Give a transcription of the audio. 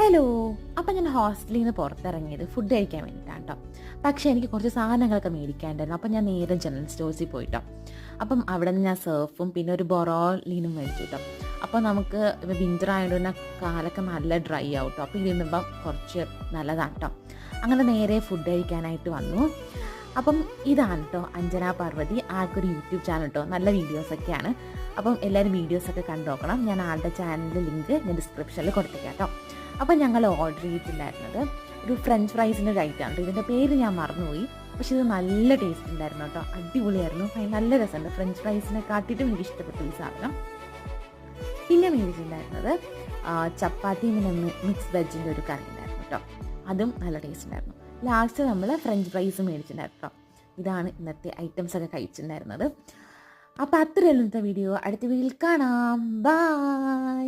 Hello. അപ്പം ഞാൻ ഹോസ്റ്റലിൽ നിന്ന് പുറത്തിറങ്ങിയത് ഫുഡ് കഴിക്കാൻ വേണ്ടിയിട്ടാണ് കേട്ടോ. പക്ഷേ എനിക്ക് കുറച്ച് സാധനങ്ങളൊക്കെ മേടിക്കാനുണ്ടായിരുന്നു. അപ്പം ഞാൻ നേരെ ജനറൽ സ്റ്റോഴ്സിൽ പോയിട്ടോ. അപ്പം അവിടെ നിന്ന് ഞാൻ സർഫും പിന്നെ ഒരു ബൊറോലീനും മേടിച്ചു കേട്ടോ. അപ്പോൾ നമുക്ക് വിൻ്റർ ആയതുകൊണ്ട് തന്നെ കാലൊക്കെ നല്ല ഡ്രൈ ആവും കേട്ടോ. അപ്പോൾ ഇരുന്നുമ്പം കുറച്ച് നല്ലതാണ് കേട്ടോ. അങ്ങനെ നേരെ ഫുഡ് കഴിക്കാനായിട്ട് വന്നു. അപ്പം ഇതാണ് കേട്ടോ അഞ്ജന പാർവതി. ആൾക്കൊരു യൂട്യൂബ് ചാനൽ കേട്ടോ. നല്ല വീഡിയോസൊക്കെയാണ്. അപ്പം എല്ലാവരും വീഡിയോസൊക്കെ കണ്ടു നോക്കണം. ഞാൻ ആളുടെ ചാനലിൻ്റെ ലിങ്ക് ഞാൻ ഡിസ്ക്രിപ്ഷനിൽ കൊടുത്തേക്കാം കേട്ടോ. അപ്പം ഞങ്ങൾ ഓർഡർ ചെയ്തിട്ടുണ്ടായിരുന്നത് ഒരു ഫ്രഞ്ച് ഫ്രൈസിൻ്റെ ഒരു ഐറ്റമാണ് കേട്ടോ. ഇതിൻ്റെ പേര് ഞാൻ മറന്നുപോയി. പക്ഷെ ഇത് നല്ല ടേസ്റ്റ് ഉണ്ടായിരുന്നു കേട്ടോ. അടിപൊളിയായിരുന്നു. നല്ല രസമുണ്ട്. ഫ്രഞ്ച് ഫ്രൈസിനെ കാട്ടിയിട്ടും എനിക്ക് ഇഷ്ടപ്പെട്ടു ഈ സാധനം. പിന്നെ മേടിച്ചിട്ടുണ്ടായിരുന്നത് ചപ്പാത്തി പിന്നെ മിക്സ് വെജിൻ്റെ ഒരു കറി ഉണ്ടായിരുന്നു കേട്ടോ. അതും നല്ല ടേസ്റ്റ് ഉണ്ടായിരുന്നു. ലാസ്റ്റ് നമ്മൾ ഫ്രഞ്ച് ഫ്രൈസ് മേടിച്ചിട്ടുണ്ടായിരുന്നു കേട്ടോ. ഇതാണ് ഇന്നത്തെ ഐറ്റംസൊക്കെ കഴിച്ചിട്ടുണ്ടായിരുന്നത്. അപ്പോൾ അത്രയല്ല ഇന്നത്തെ വീഡിയോ. അടുത്ത വീഡിയോയിൽ കാണാം. ബൈ.